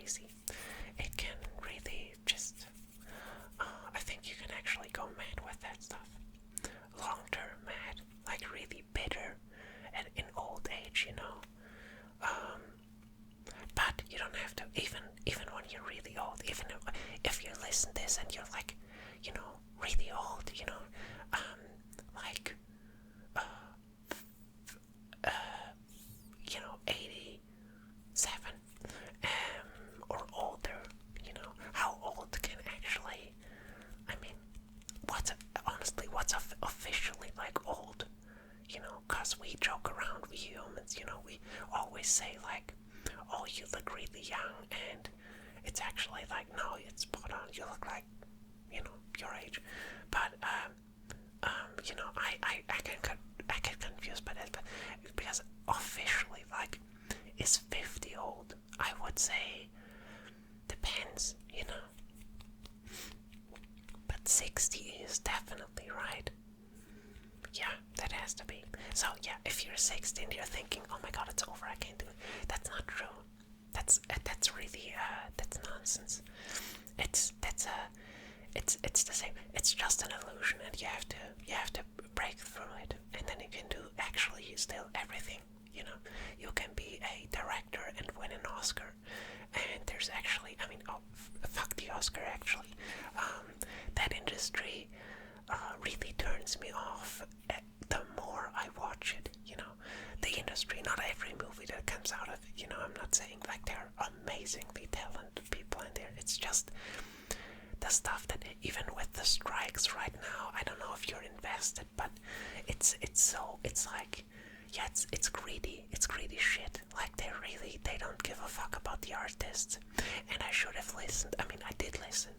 crazy. It can really just, I think you can actually go mad with that stuff. Long-term mad, like really bitter and in old age, But you don't have to, even when you're really old, even if you listen to this and you're like, really old, like, 87, or older, how old can actually, I mean, what's officially like old, cause we joke around, we humans, we always say like, oh, you look really young, and it's actually like, no, it's spot on, you look like, your age, but, I get confused by that, but because officially, like, is 50 old? I would say depends, but 60 is definitely right. Yeah, that has to be. So yeah, if you're 16, you're thinking, oh my god, it's over, I can't do it. That's not true. That's really that's nonsense. It's the same. It's just an illusion, and you have to break through it, and then you can do actually still everything. You can be a director and win an Oscar, and there's actually, I mean, fuck the Oscar actually. That industry really turns me off the more I watch it. The industry, not every movie that comes out of it. I'm not saying like there are amazingly talented people in there. It's just the stuff that even with the strikes right now, I don't know if you're invested, but it's like, yeah, it's greedy shit. Like they don't give a fuck about the artists. And I should have listened. I mean, I did listen.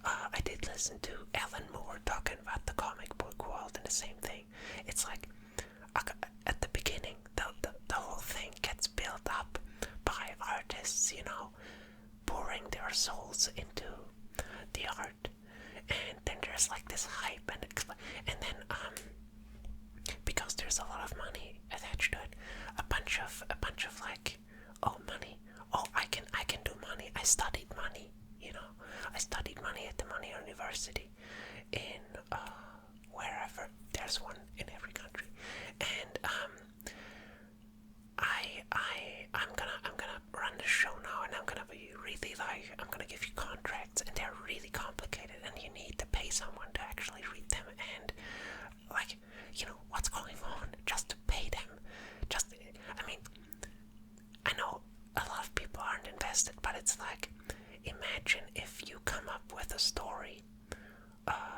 I did listen to Alan Moore talking about the comic book world, and the same thing. It's like at the beginning, the whole thing gets built up by artists, pouring their souls into the art, and then there's like this hype, and then because there's a lot of money attached to it, a bunch of like, oh, money, oh, I can do money. I studied money, I studied money at the Money University in wherever. There's one in every country, and I'm gonna run the show now, and I'm gonna be really like, I'm gonna give you contracts, and they're really complicated, and you need to pay someone to actually read them, and like, what's going on, just to pay them. I mean, I know a lot of people aren't invested, but it's like, imagine if you come up with a story,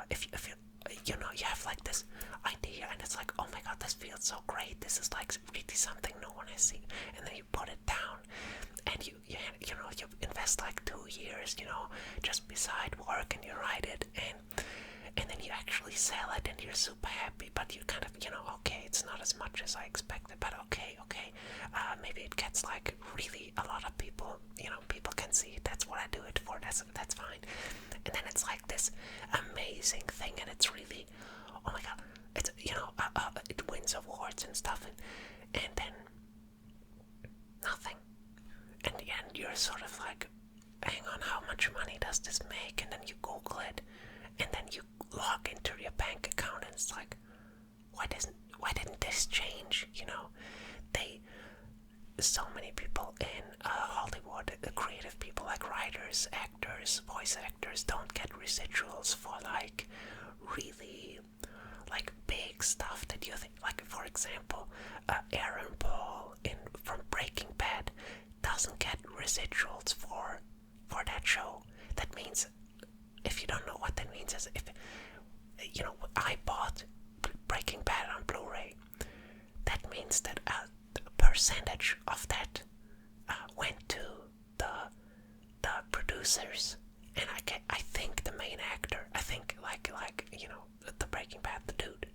if you have like this idea, and it's like, oh my god, this feels so great, this is like really something no one has seen, and then you put it down, and you invest like 2 years, just beside work, and you write it, and then you actually sell it, and you're super happy, but you kind of, okay, it's not as much as I expected, but okay, maybe it gets like really a lot of people, people can see it, that's what I do it for, that's fine, and then it's like this amazing thing, and it's really, oh my god, it's, it wins awards and stuff, and then nothing, and the end you're sort of like, hang on, how much money does this make? And then you Google it, and then you log into your bank account, and it's like, why didn't this change? So many people in Hollywood, the creative people like writers, actors, voice actors, don't get residuals for like really like big stuff that you think, like for example, Aaron Paul from Breaking Bad doesn't get residuals for that show. That means, if you don't know what that means, is if I bought Breaking Bad on Blu-ray, that means that a percentage of that went to the producers, and I think the main actor, I think like the Breaking Bad, the dude,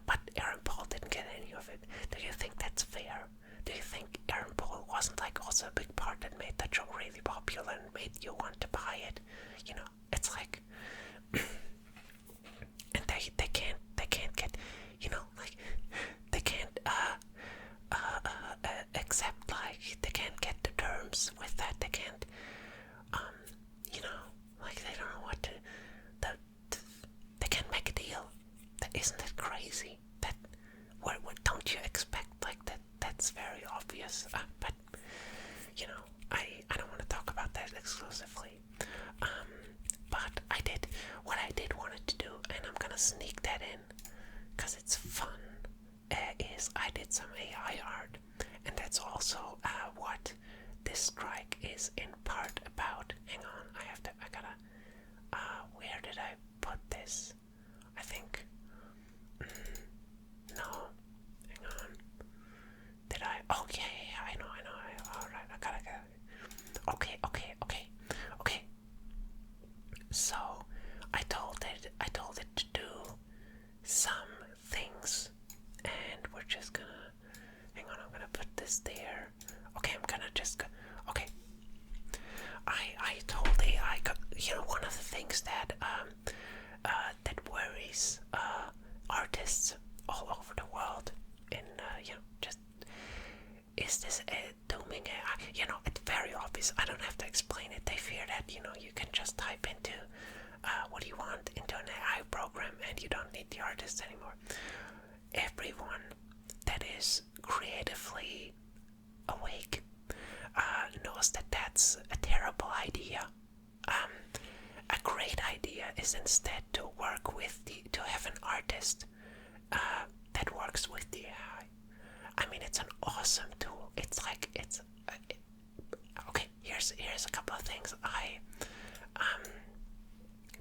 but Aaron Paul didn't get any of it. Do you think that's fair? Do you think Aaron Paul wasn't like also a big part that made that show really popular and made you want to buy it? It's like, and they can't get, like, they can't accept, like, they can't get the terms problems with that. They can't, you know, like they don't know what to. They can't make a deal. Isn't that crazy? That what don't you expect like that? That's very obvious. But you know, I don't want to talk about that exclusively. But what I did wanted to do, and I'm gonna sneak that in, cause it's fun. Is I did some AI art, and that's also what this strike is in part about. Hang on, I gotta. Where did I put this? I think. No. Hang on. Did I? Oh yeah, I know. Alright, I gotta. Okay. So I told it to do some things, and we're just gonna. Hang on, I'm gonna put this there. Okay, I'm gonna just go. Okay. I told AI, one of the things that that worries artists all over the world, in just is this dooming AI? It's very obvious. I don't have to explain it. They fear that you can just type into what do you want into an AI program, and you don't need the artist anymore. Everyone that is creatively awake knows that that's a terrible idea. A great idea is instead to have an artist that works with the AI. I mean, it's an awesome tool. Okay. Here's a couple of things I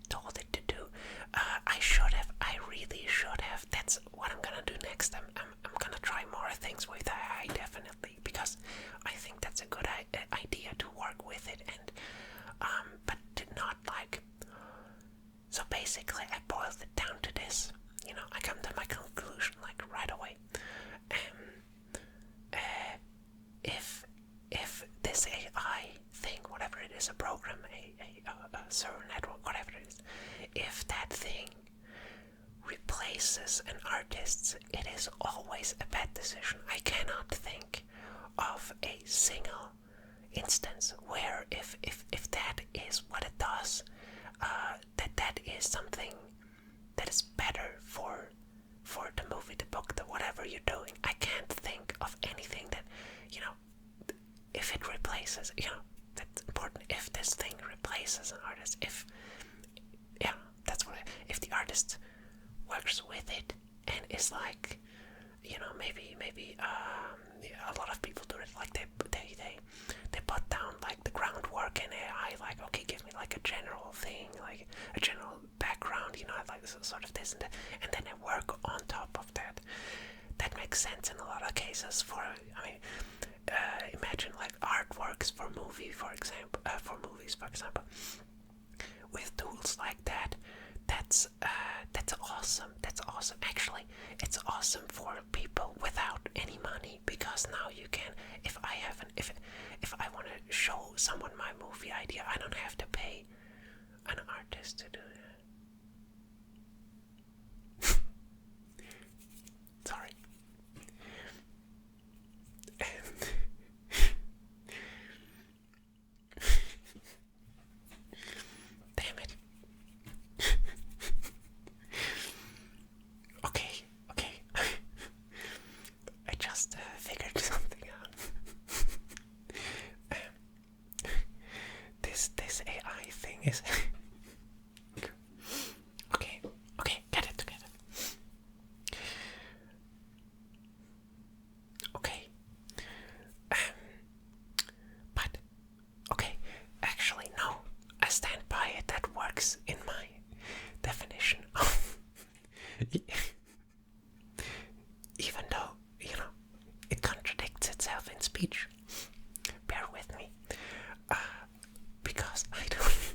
told it to do. I really should have. That's what I'm gonna do next. I'm gonna try more things with AI, definitely, because I think that's a good idea to work with it, and but to not like. So basically, I boiled it down to this. I come to my conclusion like right away. If this AI thing, whatever it is, a program, a server network, whatever it is, if that thing replaces an artist, it is always a bad decision. I cannot think of a single instance where if that is what it does, that is something that is better for the movie, the book, the whatever you're doing. I can't think of anything that, if it replaces, that's important. If this thing replaces an artist, if the artist works with it and is like, maybe a lot of people do it like they put down like the groundwork in AI, like, okay, give me like a general thing, like a general background, like sort of this and that, and then they work on top of that. That makes sense in a lot of cases. Imagine like artworks for movies, for example, with tools like that. That's awesome. That's awesome. Actually, it's awesome for people without any money, because now you can. If I want to show someone my movie idea, I don't have to pay an artist to do that. Sorry. Damn it. Okay. I just figured something out. This AI thing is. Okay, get it together. Okay. But okay, actually no. I stand by it. That works in my definition. Even though, it contradicts itself in speech. Bear with me. Because I don't.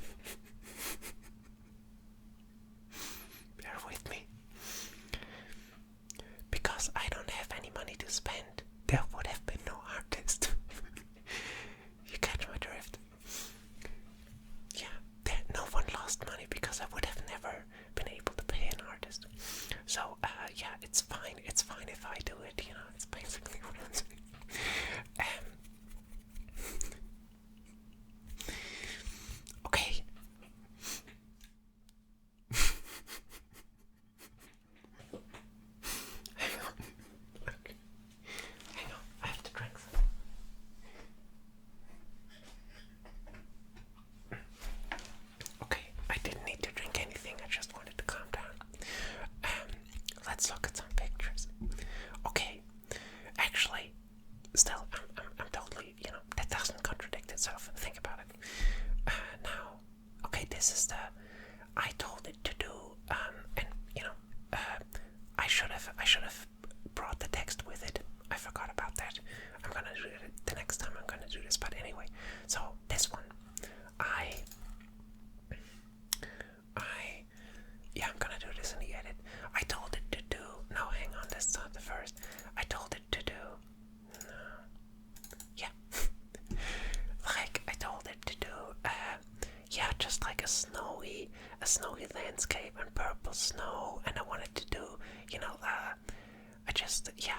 a snowy landscape and purple snow, and I wanted to do, I just, yeah,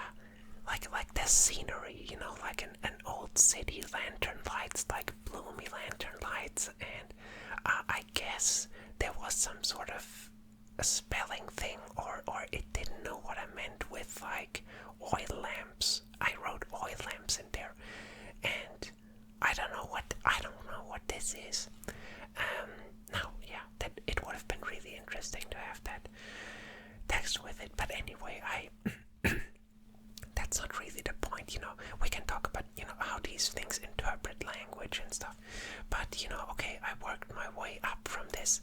like this scenery, like an old city, lantern lights, like bloomy lantern lights, and I guess there was some sort of a spelling thing, or it didn't know what I meant with like oil lamps. I wrote oil lamps in there, and I don't know what this is. Now, yeah, that it would have been really interesting to have that text with it, but anyway, that's not really the point, we can talk about, how these things interpret language and stuff, but, okay, I worked my way up from this,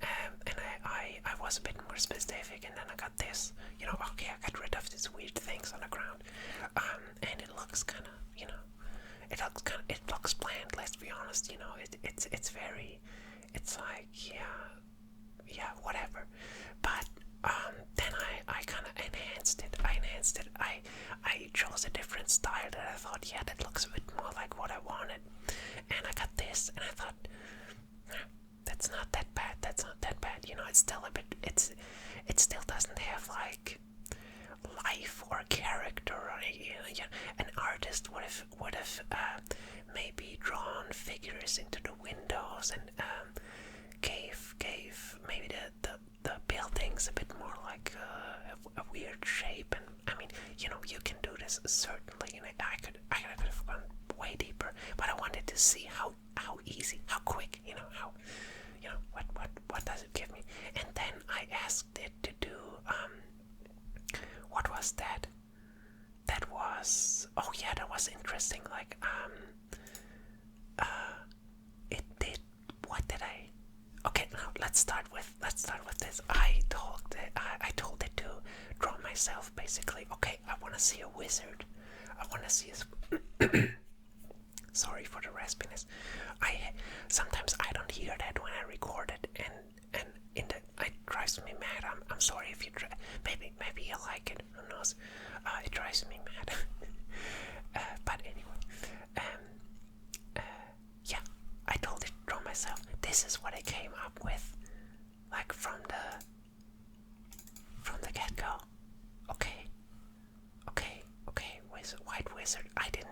and I was a bit more specific, and then I got this, okay, I got rid of these weird things on the ground, and it looks kind of, it looks bland, let's be honest, it's very, it's like, yeah, whatever, but, then I kind of enhanced it. I chose a different style that I thought, yeah, that looks a bit more like what I wanted. And I got this, and I thought, that's not that bad. It's still a bit. It still doesn't have like life or character. Or, an artist would have maybe drawn figures into the windows and gave maybe the buildings a bit more like a weird shape, and I mean, you can do this certainly, and I could have gone way deeper, but I wanted to see how easy, how quick, how, what does it give me, and then I asked it to do, what was that? That was, oh yeah, that was interesting, like, it did, what did I, okay, now let's start with this. I told it to draw myself, basically. Okay, I want to see a wizard. I want to see a sorry for the raspiness. Sometimes I don't hear that when I record it, and it drives me mad. I'm sorry if you maybe you like it. Who knows? It drives me mad. But anyway, yeah, I told it to draw myself. This is what I came up with, like from the get-go. Okay, white wizard. I didn't.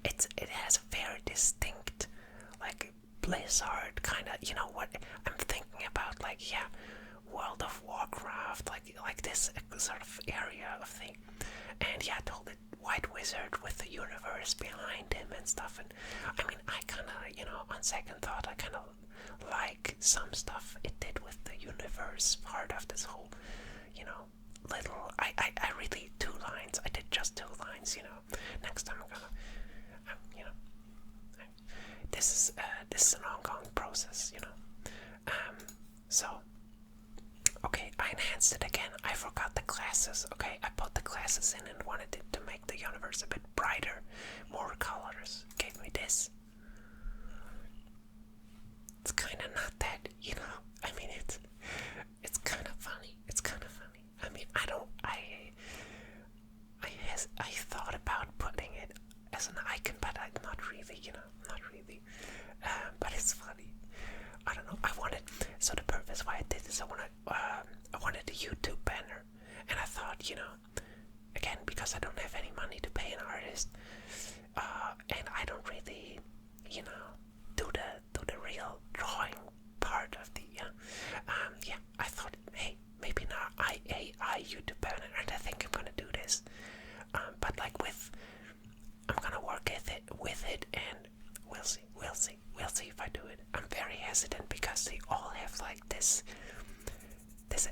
It has a very distinct, like, Blizzard kind of. You know what I'm thinking about? Like, yeah, World of Warcraft, like this sort of area of thing. And yeah, I told it white wizard with the universe behind him and stuff. And I mean, I kind of, on second thought, I kind of like some stuff it did with the universe part of this whole, little. I really 2 lines. I did just 2 lines. Next time I'm gonna, this is an ongoing process. So. Okay, I enhanced it again. I forgot the glasses. Okay, I put the glasses in and wanted it to make the universe a bit brighter, more colors. Gave me this. It's kind of not that, I mean, it's kind of funny. I mean, I thought about putting it as an icon, but not really, not really. But it's funny. I don't know. So the purpose why I did this, I wanted a YouTube banner, and I thought, again, because I don't have any money to pay an artist, and I don't really, do the real drawing part of the, yeah, I thought, hey, maybe not AI YouTube banner, and I think I'm gonna do this, but like I'm gonna work with it, and we'll see if I do it. I'm very hesitant because they all have like this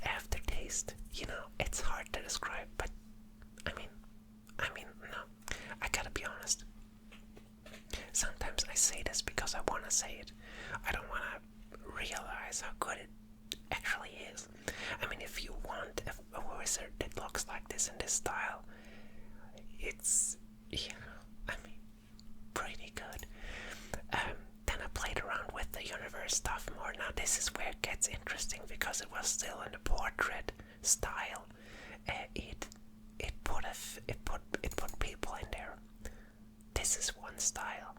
aftertaste, it's hard to describe, but I mean, no, I gotta be honest. Sometimes I say this because I wanna say it. I don't wanna realize how good it actually is. I mean, if you want a wizard that looks like this in this style, it's, I mean, pretty good. Then I played around with the universe stuff more. Now this is where it gets interesting because it was still in the portrait style. It put people in there. This is one style.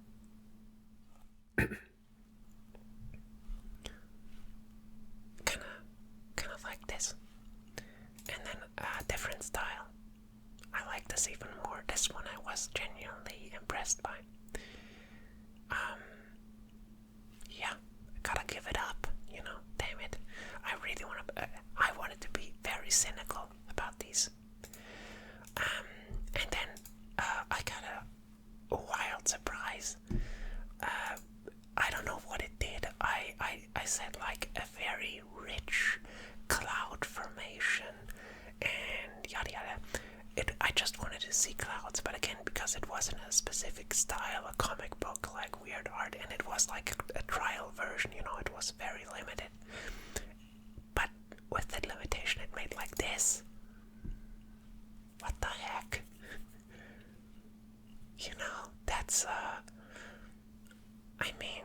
I don't know what it did. I said like a very rich cloud formation and yada yada. I just wanted to see clouds, but again, because it wasn't a specific style, a comic book like weird art, and it was like a trial version, it was very limited. But with that limitation, it made like this. What the heck? That's I mean,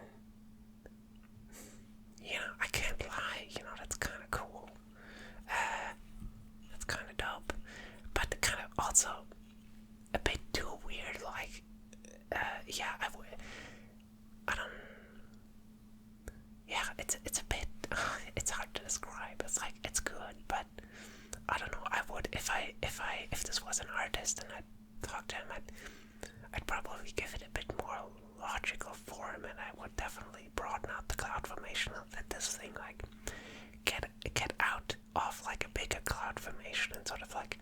I can't lie, that's kind of cool. That's kind of dope, but kind of also a bit too weird. Like, yeah, I don't. Yeah, it's a bit. It's hard to describe. It's like it's good, but I don't know. I would if this was an artist and I'd talk to him, I'd probably give it a bit more logical form, and I would definitely broaden out the cloud formation and let this thing like get out of like a bigger cloud formation and sort of like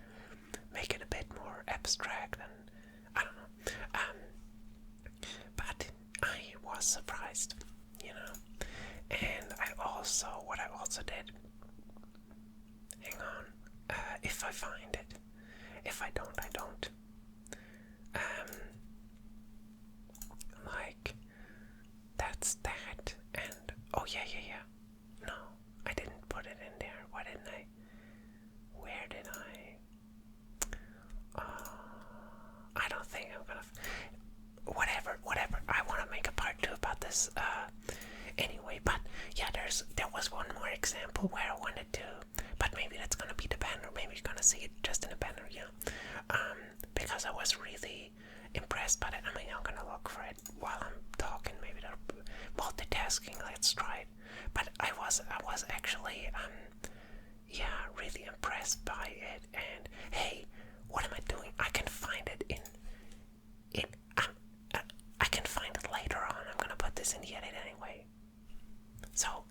make it a bit more abstract, and I don't know. But I was surprised, and what I also did. Hang on, if I find it. If I don't, I don't. Like, that's that, and oh yeah. No, I didn't put it in there. Why didn't I? Where did I? I don't think I'm gonna. Whatever. I want to make a part 2 about this. Anyway, but yeah, there was one more example where I wanted to, but maybe that's gonna be the banner. Maybe you're gonna see it just in the banner, because I was really impressed by it. I mean, I'm gonna look for it while I'm talking. Maybe they're multitasking. Let's try it. But I was actually really impressed by it. And hey, what am I doing? I can find it I can find it later on. I'm gonna put this in the edit anyway. So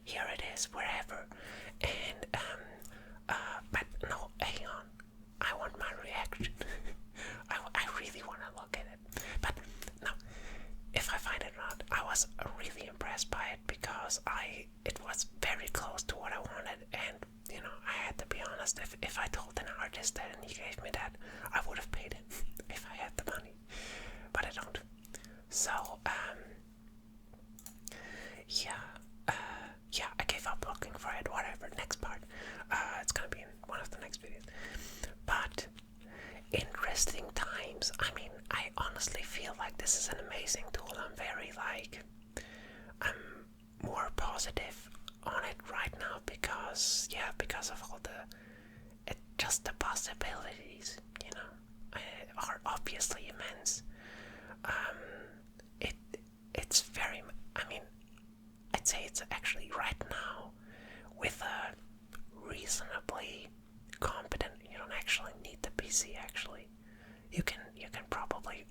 here it is, wherever. And but no, hang on. I want my reaction. I really want to look at it. But no, if I find it or not, I was really impressed by it because it was very close to what I wanted, and I had to be honest. If I told an artist that and he gave me that, I would have paid it if I had the money, but I don't. So I gave up looking for it. Whatever. Next part. It's gonna be in one of the next videos. But interesting times. I mean, I honestly feel like this is an amazing tool. I'm more positive on it right now because of all just the possibilities, are obviously immense. It's very, I mean, I'd say it's actually right now with a reasonably competent. You don't actually need the PC. Actually, you can probably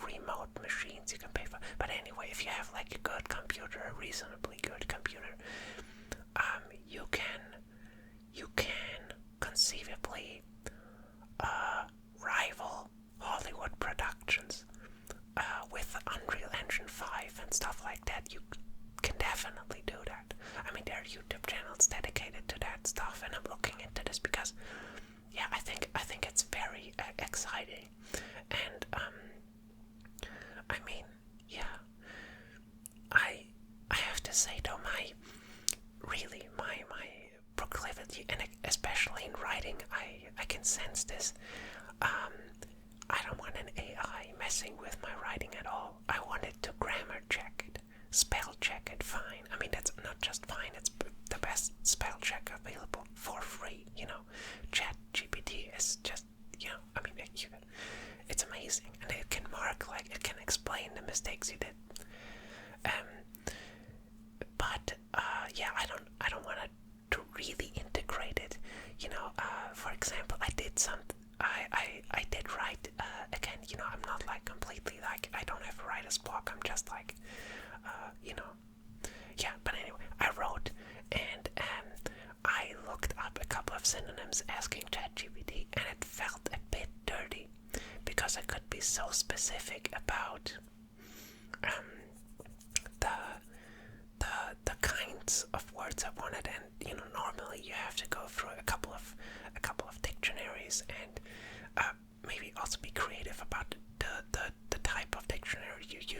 remote machines you can pay for. But anyway, if you have like a good computer, a reasonably good computer, you can conceivably rival Hollywood productions with Unreal Engine 5 and stuff like that. You can definitely do that. I mean, there are YouTube channels dedicated to that stuff, and I'm looking into this because, I think it's very exciting, and I mean, I have to say though, my proclivity, and especially in writing, I can sense this. I don't want an AI messing with my writing at all. I want it to grammar check it, spell check it fine. I mean, that's not just fine, it's the best spell check available for free, Chat GPT is just, I mean, it's amazing, and it can mark, like, it can explain the mistakes you did. But I don't want to really integrate it. For example, I did write again. I'm not like completely like, I don't have a writer's block. I'm just like, But anyway, I wrote, and I looked up a couple of synonyms asking ChatGPT, and it felt a bit dirty because I could be so specific about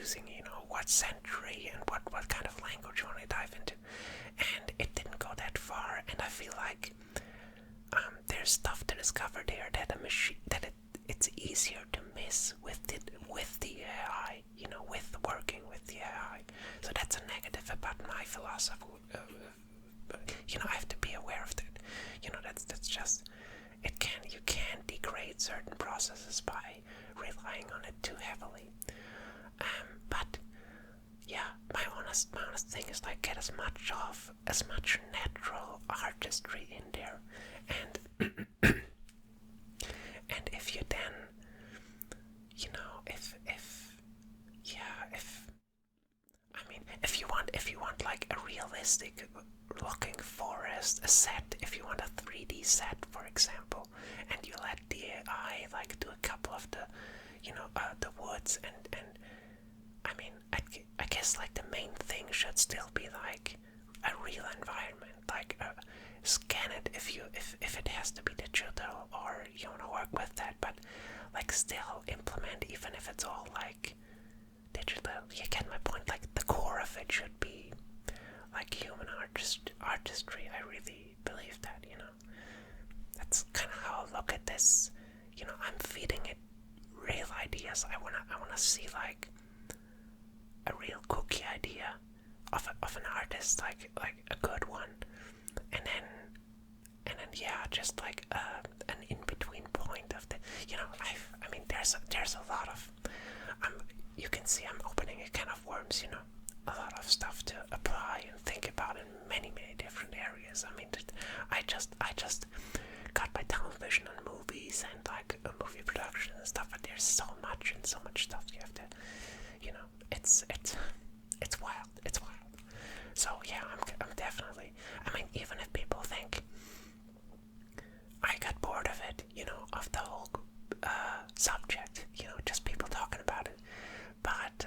choosing, what century and what kind of language you want to dive into. And it didn't go that far, and I feel like there's stuff to discover there that a machine it's easier to miss with the AI, with working with the AI. So that's a negative about my philosophy. I have to be aware of that. That's just you can degrade certain processes by relying on it too heavily. But yeah, my honest thing is like get as much natural artistry in there, and and if you then if you want like a realistic looking forest, a set, if you want a 3D set, for example, and you let the AI like do a couple of the the woods, and I guess like the main thing should still be like a real environment, like scan it if it has to be digital, or you want to work with that, but like still implement, even if it's all like digital. You get my point. Like the core of it should be like human artistry. I really believe that. That's kind of how I look at this. I'm feeding it real ideas. I wanna see like a real cookie idea of an artist, like a good one, and then yeah, just like an in between point of the there's a lot of you can see I'm opening a can of worms, a lot of stuff to apply and think about in many different areas. I just got my television and movies and like movie production and stuff, but there's so much stuff you have to, it's wild. So yeah, I'm definitely. Even if people think I got bored of it, of the whole subject, just people talking about it. But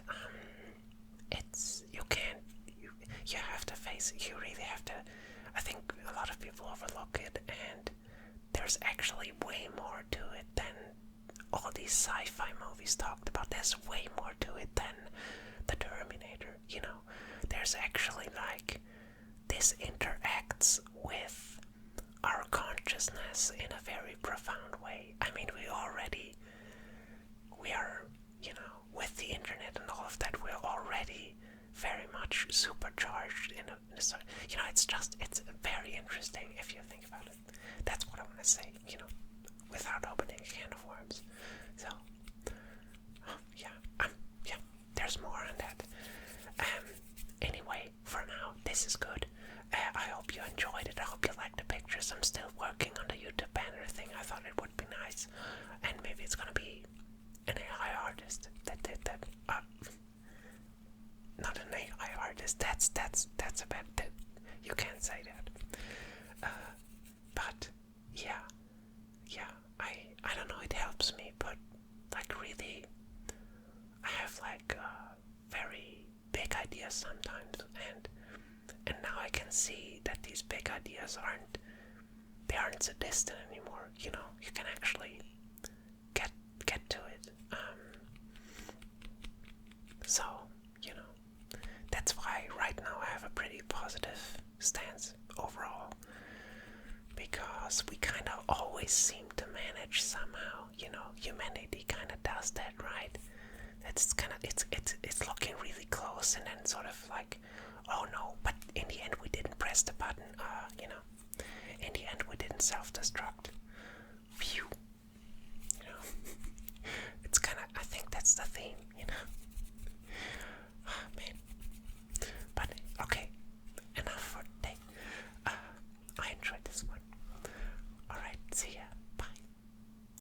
you have to face it. You really have to. I think a lot of people overlook it, and there's actually way more to it than all these sci-fi movies talked about. There's way more to it than the Terminator. There's actually like this interacts with our consciousness in a very profound way. We are, with the internet and all of that, we're already very much supercharged in a it's very interesting if you think about it. That's what I want to say, without opening a can of worms. So, yeah, there's more on that. Anyway, for now, this is good. I hope you enjoyed it. I hope you liked the pictures. I'm still working on the YouTube banner thing. I thought it would be nice, and maybe it's gonna be an AI artist that did that. Not an AI artist. That's a bad. You can't say that. But yeah. I don't know. It helps me, but like really, I have like very big ideas sometimes, and now I can see that these big ideas aren't so distant anymore. You can actually get to it. So that's why right now I have a pretty positive stance overall, because we kind of always seem to manage somehow. Humanity kind of does that, right? It's looking really close, and then sort of like, oh no, but in the end we didn't press the button. In the end we didn't self-destruct.